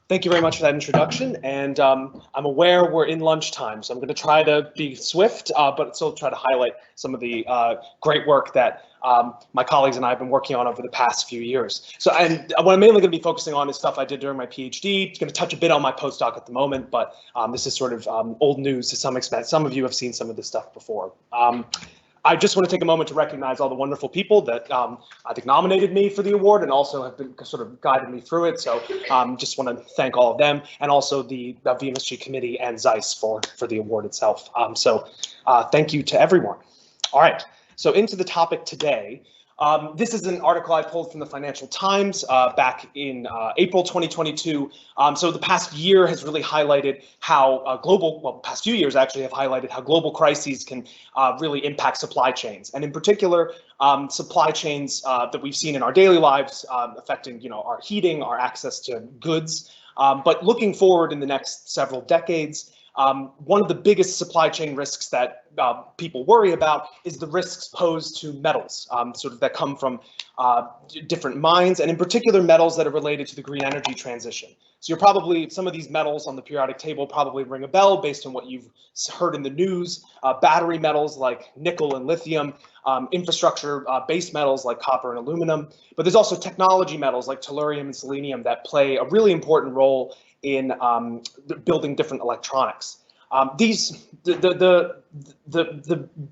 Thank you very much for that introduction, and I'm aware we're in lunchtime, so I'm going to try to be swift, but still try to highlight some of the great work that my colleagues and I have been working on over the past few years. And what I'm mainly going to be focusing on is stuff I did during my PhD. It's going to touch a bit on my postdoc at the moment, but this is sort of old news to some extent. Some of you have seen some of this stuff before. I just want to take a moment to recognize all the wonderful people that I think nominated me for the award and also have been sort of guided me through it. So just want to thank all of them, and also the VMSG committee and Zeiss for the award itself. Thank you to everyone. All right, so into the topic today. This is an article I pulled from the Financial Times back in April 2022. So the past year has really highlighted how past few years actually have highlighted how global crises can really impact supply chains, and in particular, supply chains that we've seen in our daily lives affecting, our heating, our access to goods. But looking forward in the next several decades, one of the biggest supply chain risks that people worry about is the risks posed to metals, that come from different mines, and in particular metals that are related to the green energy transition. So some of these metals on the periodic table probably ring a bell based on what you've heard in the news. Battery metals like nickel and lithium, infrastructure base metals like copper and aluminum, but there's also technology metals like tellurium and selenium that play a really important role in building different electronics. The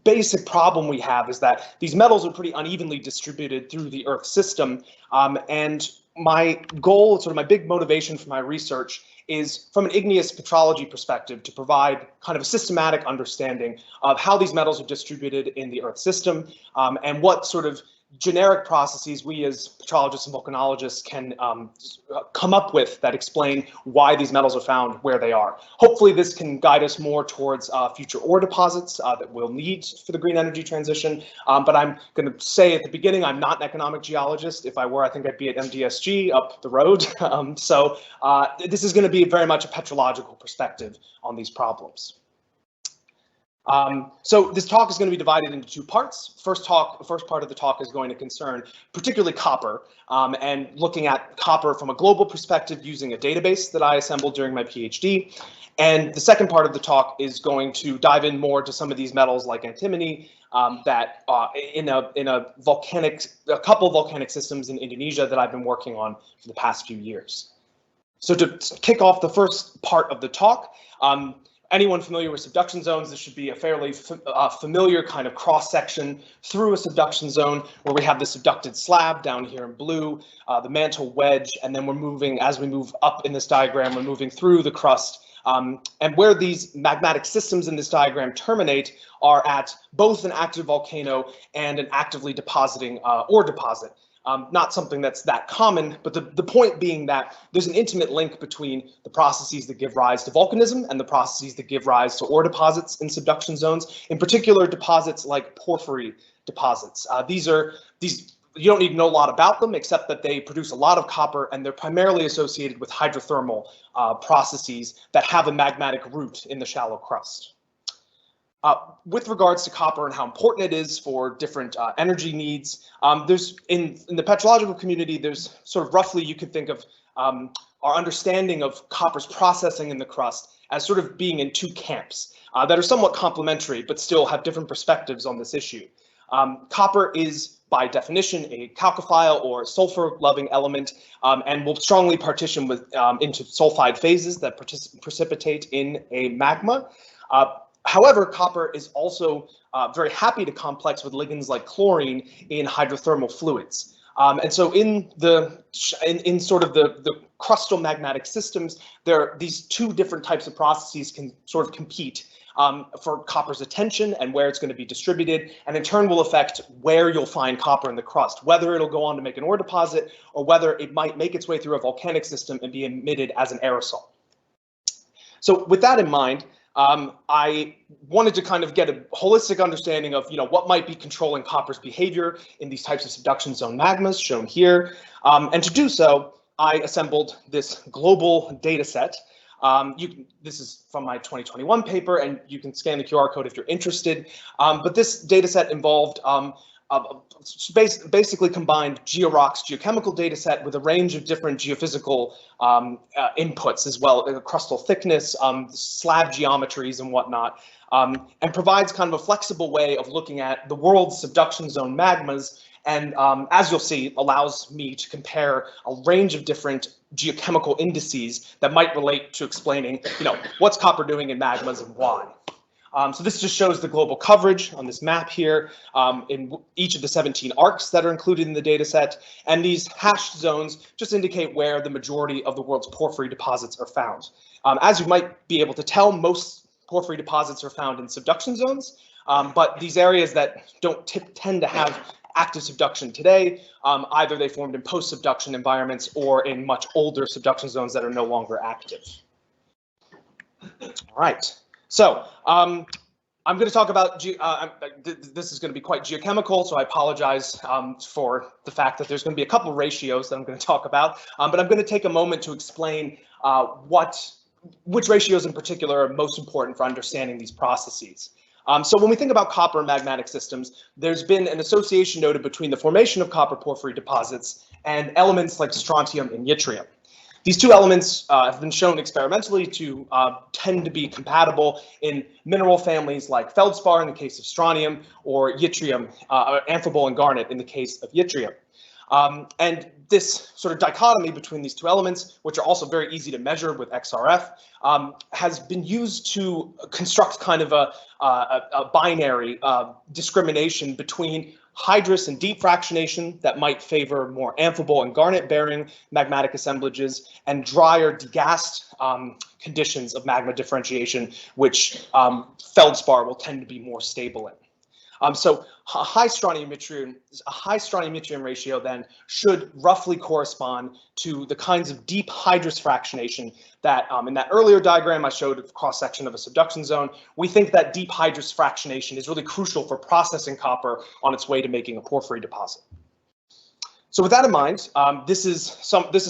basic problem we have is that these metals are pretty unevenly distributed through the Earth system, and my goal, sort of my big motivation for my research, is from an igneous petrology perspective to provide kind of a systematic understanding of how these metals are distributed in the Earth system, and what sort of generic processes we as petrologists and volcanologists can come up with that explain why these metals are found where they are. Hopefully this can guide us more towards future ore deposits that we'll need for the green energy transition. But I'm going to say at the beginning, I'm not an economic geologist. If I were, I think I'd be at MDSG up the road. This is going to be very much a petrological perspective on these problems. So this talk is going to be divided into two parts. First part of the talk is going to concern particularly copper, and looking at copper from a global perspective using a database that I assembled during my PhD. And the second part of the talk is going to dive in more to some of these metals like antimony that in a couple volcanic systems in Indonesia that I've been working on for the past few years. So to kick off the first part of the talk, anyone familiar with subduction zones, this should be a fairly familiar kind of cross-section through a subduction zone where we have the subducted slab down here in blue, the mantle wedge, and then as we move up in this diagram, we're moving through the crust. And where these magmatic systems in this diagram terminate are at both an active volcano and an actively depositing ore deposit. Not something that's that common, but the point being that there's an intimate link between the processes that give rise to volcanism and the processes that give rise to ore deposits in subduction zones, in particular deposits like porphyry deposits. You don't need to know a lot about them, except that they produce a lot of copper, and they're primarily associated with hydrothermal processes that have a magmatic root in the shallow crust. With regards to copper and how important it is for different energy needs, there's in the petrological community, there's sort of roughly, you could think of our understanding of copper's processing in the crust as sort of being in two camps that are somewhat complementary, but still have different perspectives on this issue. Copper is, by definition, a chalcophile or sulfur-loving element, and will strongly partition into sulfide phases that precipitate in a magma. However, copper is also very happy to complex with ligands like chlorine in hydrothermal fluids. And so in sort of the crustal magmatic systems, these two different types of processes can sort of compete for copper's attention and where it's going to be distributed, and in turn will affect where you'll find copper in the crust, whether it'll go on to make an ore deposit or whether it might make its way through a volcanic system and be emitted as an aerosol. So with that in mind, I wanted to kind of get a holistic understanding of, what might be controlling copper's behavior in these types of subduction zone magmas shown here. And to do so, I assembled this global data set. This is from my 2021 paper, and you can scan the QR code if you're interested. But this data set involved basically combined GeoRock's geochemical data set with a range of different geophysical inputs as well, crustal thickness, slab geometries and whatnot, and provides kind of a flexible way of looking at the world's subduction zone magmas. And as you'll see, allows me to compare a range of different geochemical indices that might relate to explaining, what's copper doing in magmas and why. So this just shows the global coverage on this map here in each of the 17 arcs that are included in the data set. And these hashed zones just indicate where the majority of the world's porphyry deposits are found. As you might be able to tell, most porphyry deposits are found in subduction zones, but these areas that don't tend to have active subduction today, either they formed in post-subduction environments or in much older subduction zones that are no longer active. All right, so I'm going to talk about, this is going to be quite geochemical, so I apologize for the fact that there's going to be a couple of ratios that I'm going to talk about, but I'm going to take a moment to explain which ratios in particular are most important for understanding these processes. So when we think about copper and magmatic systems, there's been an association noted between the formation of copper porphyry deposits and elements like strontium and yttrium. These two elements have been shown experimentally to tend to be compatible in mineral families like feldspar in the case of strontium, or yttrium, amphibole and garnet in the case of yttrium. And this sort of dichotomy between these two elements, which are also very easy to measure with XRF, has been used to construct kind of a binary discrimination between hydrous and deep fractionation that might favor more amphibole and garnet bearing magmatic assemblages, and drier degassed conditions of magma differentiation, which feldspar will tend to be more stable in. So a high strontium yttrium ratio then should roughly correspond to the kinds of deep hydrous fractionation that in that earlier diagram I showed a cross section of a subduction zone. We think that deep hydrous fractionation is really crucial for processing copper on its way to making a porphyry deposit. So with that in mind, this is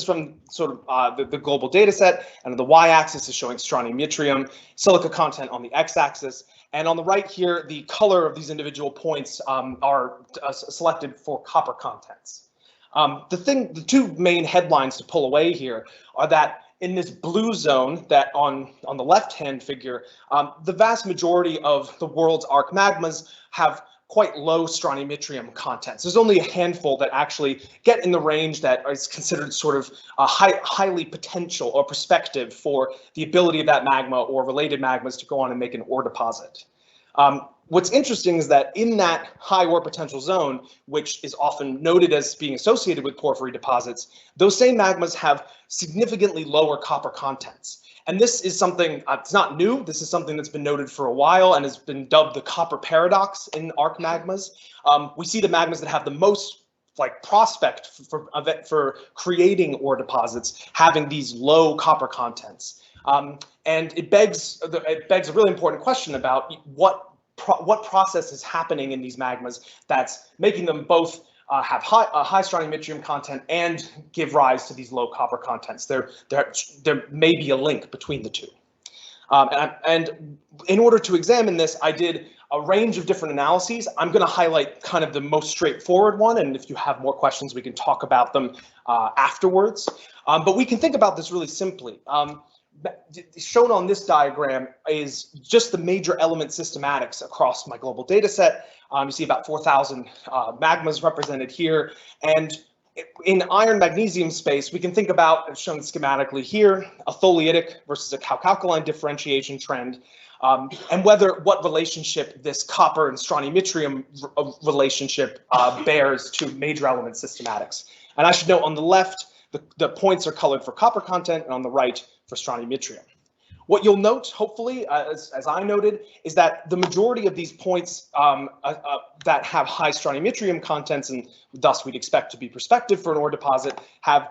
from sort of the global data set, and the y-axis is showing strontium yttrium, silica content on the x-axis, and on the right here, the color of these individual points are selected for copper contents. The two main headlines to pull away here are that in this blue zone that on the left-hand figure, the vast majority of the world's arc magmas have quite low strontium yttrium contents. There's only a handful that actually get in the range that is considered sort of highly potential or prospective for the ability of that magma or related magmas to go on and make an ore deposit. What's interesting is that in that high ore potential zone, which is often noted as being associated with porphyry deposits, those same magmas have significantly lower copper contents. And this is something, it's not new, this is something that's been noted for a while and has been dubbed the copper paradox in arc magmas. We see the magmas that have the most prospect for creating ore deposits having these low copper contents. And it begs a really important question about what process is happening in these magmas that's making them both have high strontium yttrium content and give rise to these low copper contents. There may be a link between the two. And in order to examine this, I did a range of different analyses. I'm going to highlight kind of the most straightforward one, and if you have more questions, we can talk about them afterwards. But we can think about this really simply. Shown on this diagram is just the major element systematics across my global data set. You see about 4,000 magmas represented here. And in iron magnesium space, we can think about, as shown schematically here, a tholeiitic versus a calc-alkaline differentiation trend, and what relationship this copper and strontium yttrium relationship bears to major element systematics. And I should note on the left, the points are colored for copper content, and on the right for strontium yttrium. What you'll note, hopefully, as I noted, is that the majority of these points that have high strontium yttrium contents, and thus we'd expect to be prospective for an ore deposit, have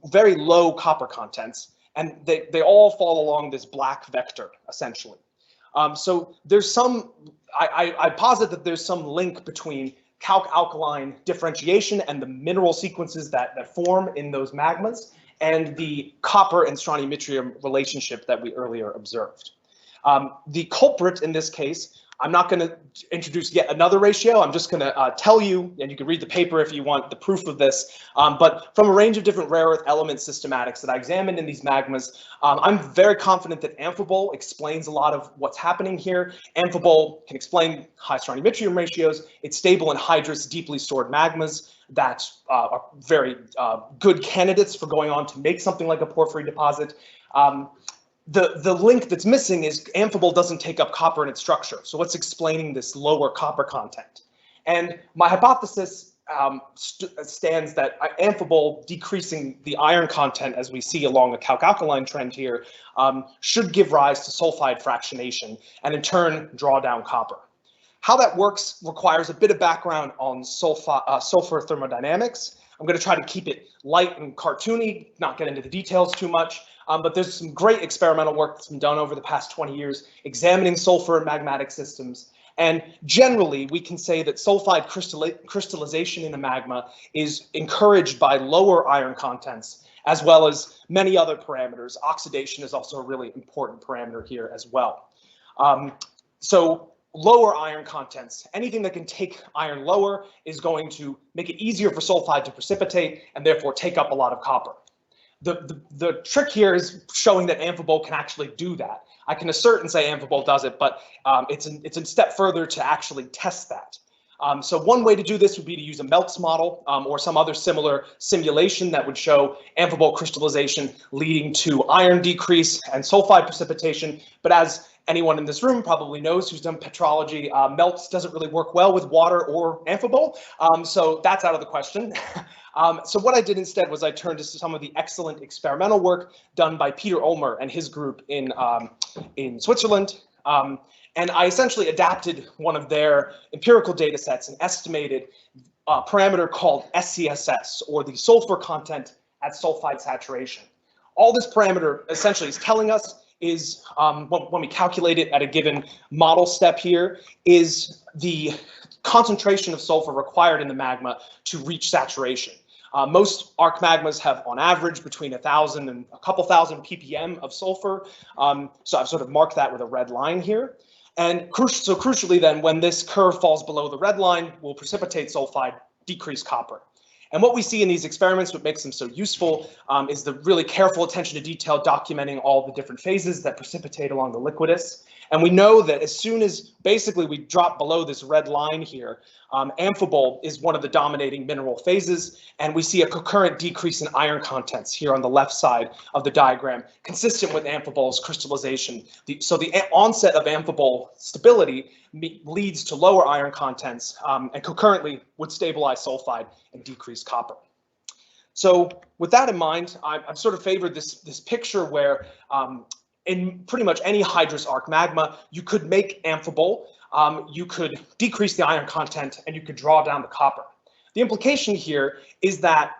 very low copper contents, and they all fall along this black vector, essentially. So there's I posit that there's some link between calc-alkaline differentiation and the mineral sequences that form in those magmas, and the copper and strontium yttrium relationship that we earlier observed. The culprit in this case I'm not going to introduce yet another ratio. I'm just going to tell you, and you can read the paper if you want the proof of this, but from a range of different rare earth element systematics that I examined in these magmas, I'm very confident that amphibole explains a lot of what's happening here. Amphibole can explain high strontium yttrium ratios. It's stable in hydrous, deeply stored magmas that are very good candidates for going on to make something like a porphyry deposit. The link that's missing is amphibole doesn't take up copper in its structure. So what's explaining this lower copper content? And my hypothesis stands that amphibole decreasing the iron content, as we see along a calc-alkaline trend here, should give rise to sulfide fractionation and in turn draw down copper. How that works requires a bit of background on sulfur thermodynamics. I'm going to try to keep it light and cartoony, not get into the details too much. But there's some great experimental work that's been done over the past 20 years examining sulfur in magmatic systems. And generally, we can say that sulfide crystallization in a magma is encouraged by lower iron contents, as well as many other parameters. Oxidation is also a really important parameter here as well. So lower iron contents, anything that can take iron lower is going to make it easier for sulfide to precipitate and therefore take up a lot of copper. The trick here is showing that amphibole can actually do that. I can assert and say amphibole does it, but it's a step further to actually test that. So one way to do this would be to use a Meltz model or some other similar simulation that would show amphibole crystallization leading to iron decrease and sulfide precipitation. But as anyone in this room probably knows who's done petrology, Meltz doesn't really work well with water or amphibole, so that's out of the question. So what I did instead was I turned to some of the excellent experimental work done by Peter Ulmer and his group in Switzerland. And I essentially adapted one of their empirical data sets and estimated a parameter called SCSS, or the sulfur content at sulfide saturation. All this parameter essentially is telling us is, when we calculate it at a given model step here, is the concentration of sulfur required in the magma to reach saturation. Most arc magmas have, on average, between 1,000 and a couple thousand ppm of sulfur. So I've sort of marked that with a red line here. And so crucially then, when this curve falls below the red line, will precipitate sulfide, decrease copper. And what we see in these experiments, what makes them so useful, is the really careful attention to detail documenting all the different phases that precipitate along the liquidus. And we know that as soon as basically we drop below this red line here, amphibole is one of the dominating mineral phases, and we see a concurrent decrease in iron contents here on the left side of the diagram, consistent with amphibole's crystallization. So the onset of amphibole stability leads to lower iron contents and concurrently would stabilize sulfide and decrease copper. So with that in mind, I've sort of favored this picture where in pretty much any hydrous arc magma, you could make amphibole, you could decrease the iron content, and you could draw down the copper. The implication here is that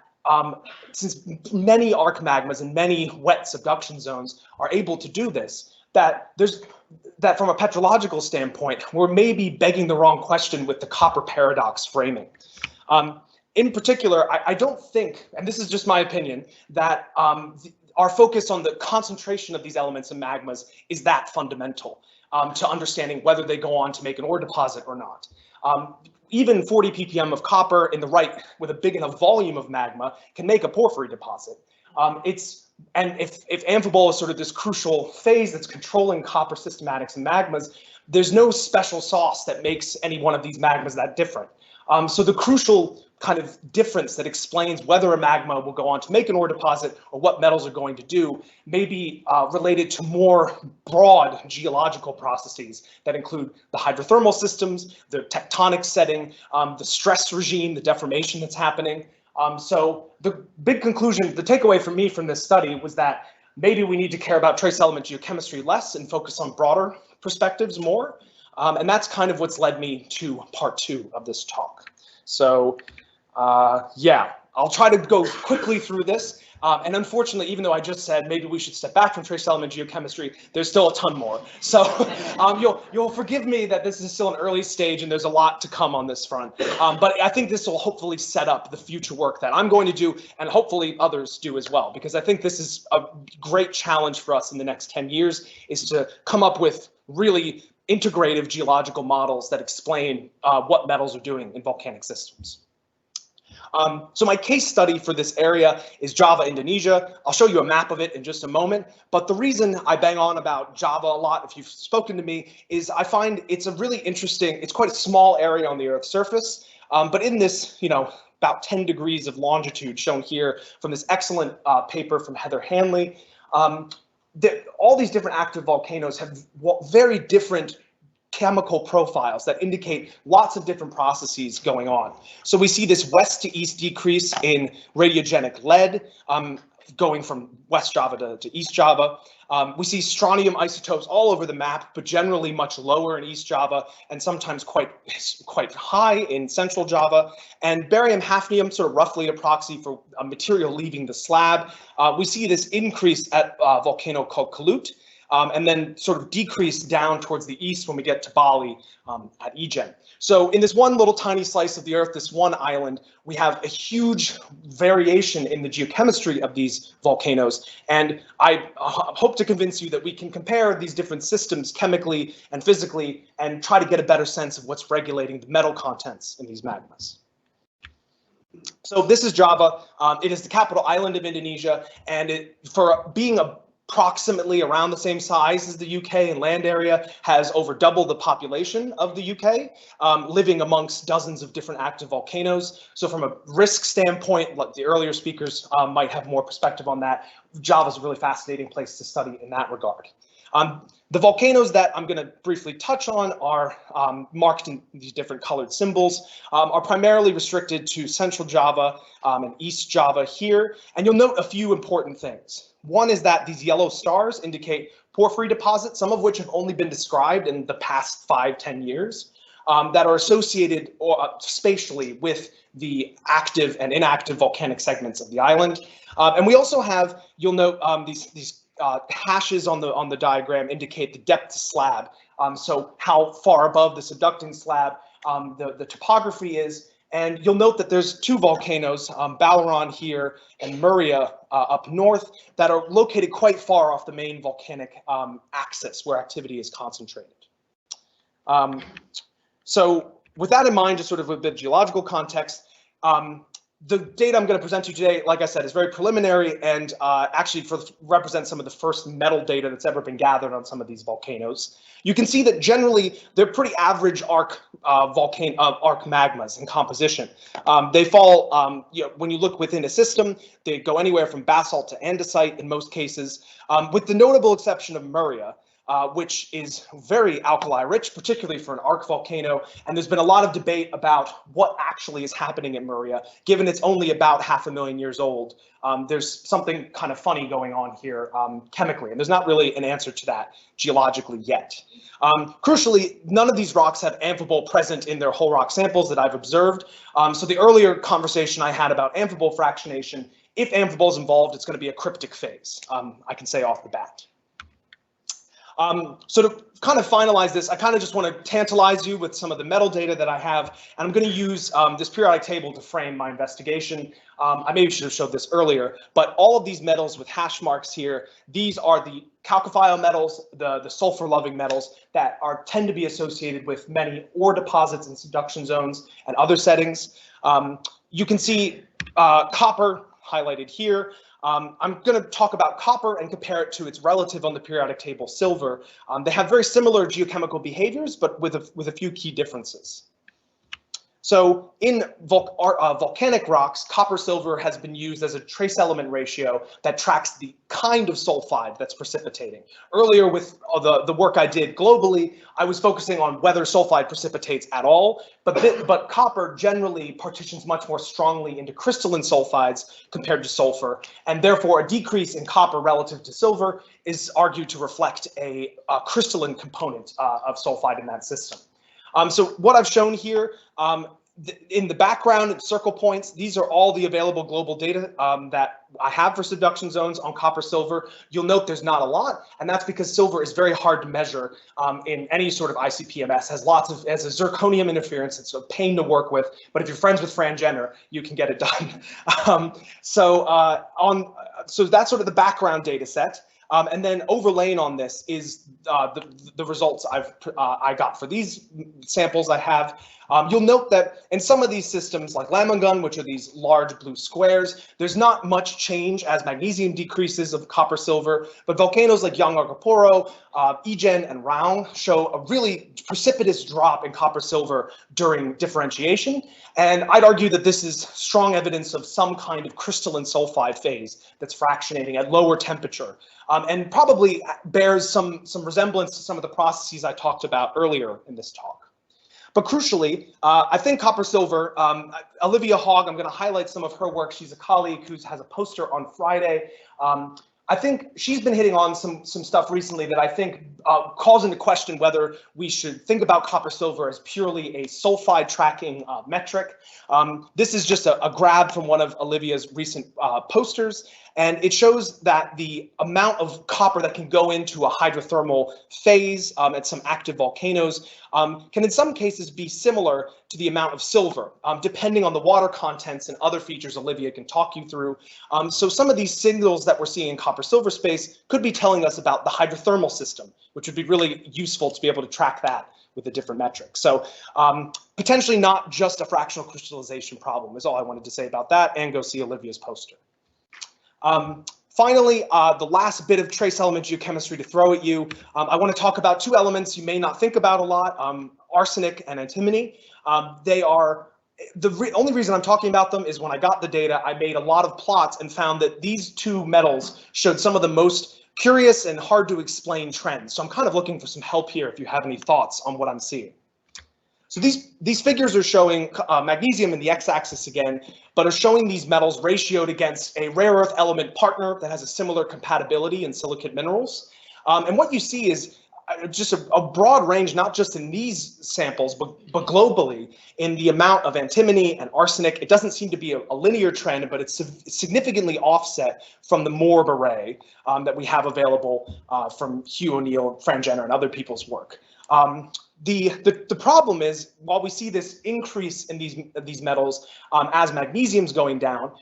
since many arc magmas and many wet subduction zones are able to do this, that from a petrological standpoint, we're maybe begging the wrong question with the copper paradox framing. In particular, I don't think, and this is just my opinion, that our focus on the concentration of these elements in magmas is that fundamental to understanding whether they go on to make an ore deposit or not. Even 40 ppm of copper in the right with a big enough volume of magma can make a porphyry deposit. And if amphibole is sort of this crucial phase that's controlling copper systematics and magmas, there's no special sauce that makes any one of these magmas that different. So the crucial kind of difference that explains whether a magma will go on to make an ore deposit or what metals are going to do may be related to more broad geological processes that include the hydrothermal systems, the tectonic setting, the stress regime, the deformation that's happening. So the big conclusion, the takeaway for me from this study was that maybe we need to care about trace element geochemistry less and focus on broader perspectives more. And that's kind of what's led me to part 2 of this talk. So yeah, I'll try to go quickly through this. And unfortunately, even though I just said maybe we should step back from trace element geochemistry, there's still a ton more. So you'll forgive me that this is still an early stage and there's a lot to come on this front. But I think this will hopefully set up the future work that I'm going to do and hopefully others do as well, because I think this is a great challenge for us in the next 10 years is to come up with really integrative geological models that explain what metals are doing in volcanic systems. So my case study for this area is Java, Indonesia. I'll show you a map of it in just a moment. But the reason I bang on about Java a lot, if you've spoken to me, is I find it's a really interesting, it's quite a small area on the Earth's surface. But in this, about 10 degrees of longitude shown here from this excellent paper from Heather Hanley, all these different active volcanoes have very different chemical profiles that indicate lots of different processes going on. So we see this west to east decrease in radiogenic lead, going from West Java to East Java. We see strontium isotopes all over the map, but generally much lower in East Java and sometimes quite high in Central Java. And barium hafnium, sort of roughly a proxy for a material leaving the slab. We see this increase at a volcano called Kalut, and then sort of decrease down towards the east when we get to Bali at Egen. So in this one little tiny slice of the Earth, this one island, we have a huge variation in the geochemistry of these volcanoes. And I hope to convince you that we can compare these different systems chemically and physically and try to get a better sense of what's regulating the metal contents in these magmas. So this is Java. It is the capital island of Indonesia, and for being approximately around the same size as the UK in land area, has over double the population of the UK, living amongst dozens of different active volcanoes. So from a risk standpoint, like the earlier speakers might have more perspective on that, Java is a really fascinating place to study in that regard. The volcanoes that I'm going to briefly touch on are marked in these different colored symbols, are primarily restricted to Central Java and East Java here. And you'll note a few important things. One is that these yellow stars indicate porphyry deposits, some of which have only been described in the past 5-10 years, that are associated spatially with the active and inactive volcanic segments of the island. And we also have, you'll note these hashes on the diagram indicate the depth to slab. So how far above the subducting slab the topography is. And you'll note that there's two volcanoes, Balaron here and Muria up north, that are located quite far off the main volcanic axis where activity is concentrated. So with that in mind, just sort of a bit of geological context, the data I'm going to present to you today, like I said, is very preliminary and actually represents some of the first metal data that's ever been gathered on some of these volcanoes. You can see that generally they're pretty average arc magmas in composition. They fall, when you look within a system, they go anywhere from basalt to andesite in most cases, with the notable exception of Muria, which is very alkali rich, particularly for an arc volcano. And there's been a lot of debate about what actually is happening at Muria, given it's only about 500,000 years old. There's something kind of funny going on here chemically, and there's not really an answer to that geologically yet. Crucially, none of these rocks have amphibole present in their whole rock samples that I've observed. So the earlier conversation I had about amphibole fractionation, if amphibole is involved, it's going to be a cryptic phase, I can say off the bat. So to kind of finalize this, I kind of just want to tantalize you with some of the metal data that I have, and I'm going to use this periodic table to frame my investigation. I maybe should have showed this earlier, but all of these metals with hash marks here, these are the chalcophile metals, the sulfur-loving metals that tend to be associated with many ore deposits in subduction zones and other settings. You can see copper highlighted here. I'm going to talk about copper and compare it to its relative on the periodic table, silver. They have very similar geochemical behaviors, but with a few key differences. So in volcanic rocks, copper-silver has been used as a trace element ratio that tracks the kind of sulfide that's precipitating. Earlier with the work I did globally, I was focusing on whether sulfide precipitates at all, but copper generally partitions much more strongly into crystalline sulfides compared to sulfur, and therefore a decrease in copper relative to silver is argued to reflect a crystalline component of sulfide in that system. So what I've shown here, in the background, circle points, these are all the available global data that I have for subduction zones on copper silver. You'll note there's not a lot, and that's because silver is very hard to measure in any sort of ICP-MS. Has a zirconium interference. It's a pain to work with, but if you're friends with Fran Jenner, you can get it done. So that's sort of the background data set. And then overlaying on this is the results I got for these samples I have. You'll note that in some of these systems like Lammengun, which are these large blue squares, there's not much change as magnesium decreases of copper silver, but volcanoes like Yangangaporo, Igen, and Raung show a really precipitous drop in copper silver during differentiation. And I'd argue that this is strong evidence of some kind of crystalline sulfide phase that's fractionating at lower temperature, and probably bears some resemblance to some of the processes I talked about earlier in this talk. But crucially, I think copper silver, Olivia Hogg, I'm going to highlight some of her work. She's a colleague who has a poster on Friday. I think she's been hitting on some stuff recently that I think calls into question whether we should think about copper silver as purely a sulfide tracking metric. This is just a grab from one of Olivia's recent posters, and it shows that the amount of copper that can go into a hydrothermal phase at some active volcanoes can in some cases be similar to the amount of silver, depending on the water contents and other features Olivia can talk you through. So some of these signals that we're seeing in copper-silver space could be telling us about the hydrothermal system, which would be really useful to be able to track that with a different metric. So potentially not just a fractional crystallization problem is all I wanted to say about that, and go see Olivia's poster. Finally, the last bit of trace element geochemistry to throw at you. I want to talk about two elements you may not think about a lot, arsenic and antimony. They are, only reason I'm talking about them is when I got the data, I made a lot of plots and found that these two metals showed some of the most curious and hard to explain trends. So I'm kind of looking for some help here if you have any thoughts on what I'm seeing. So these figures are showing magnesium in the x-axis again, but are showing these metals ratioed against a rare earth element partner that has a similar compatibility in silicate minerals. And what you see is just a broad range, not just in these samples, but globally in the amount of antimony and arsenic. It doesn't seem to be a linear trend, but it's significantly offset from the Morb array that we have available from Hugh O'Neill, Fran Jenner, and other people's work. The problem is, while we see this increase in these metals as magnesium's going down,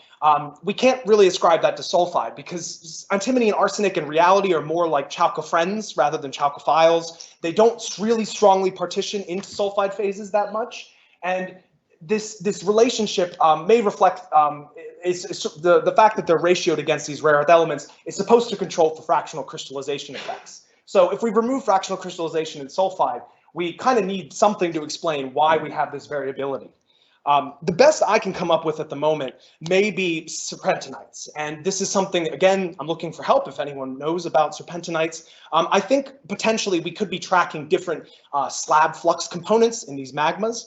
we can't really ascribe that to sulfide, because antimony and arsenic in reality are more like chalcophrens rather than chalcophiles. They don't really strongly partition into sulfide phases that much, and this relationship may reflect the fact that they're ratioed against these rare earth elements is supposed to control for fractional crystallization effects. So if we remove fractional crystallization in sulfide, we kind of need something to explain why we have this variability. The best I can come up with at the moment may be serpentinites. And this is something, again, I'm looking for help if anyone knows about serpentinites. I think potentially we could be tracking different slab flux components in these magmas.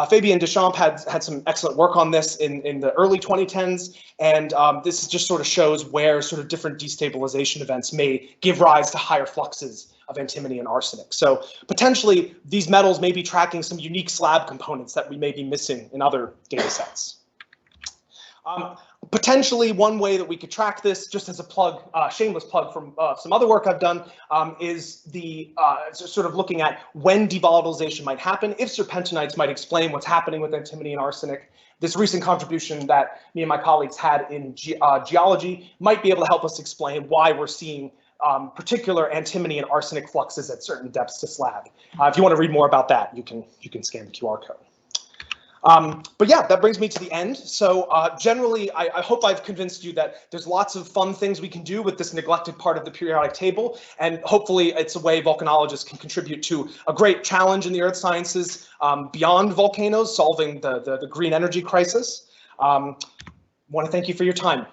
Fabien Deschamps had some excellent work on this in the early 2010s, and this just sort of shows where sort of different destabilization events may give rise to higher fluxes of antimony and arsenic. So potentially these metals may be tracking some unique slab components that we may be missing in other data sets. Potentially one way that we could track this, just as a plug, shameless plug from some other work I've done, is the sort of looking at when devolatilization might happen, if serpentinites might explain what's happening with antimony and arsenic. This recent contribution that me and my colleagues had in geology might be able to help us explain why we're seeing particular antimony and arsenic fluxes at certain depths to slab. If you want to read more about that, you can scan the QR code. But yeah, that brings me to the end. So generally, I hope I've convinced you that there's lots of fun things we can do with this neglected part of the periodic table, and hopefully it's a way volcanologists can contribute to a great challenge in the earth sciences beyond volcanoes, solving the green energy crisis. Want to thank you for your time.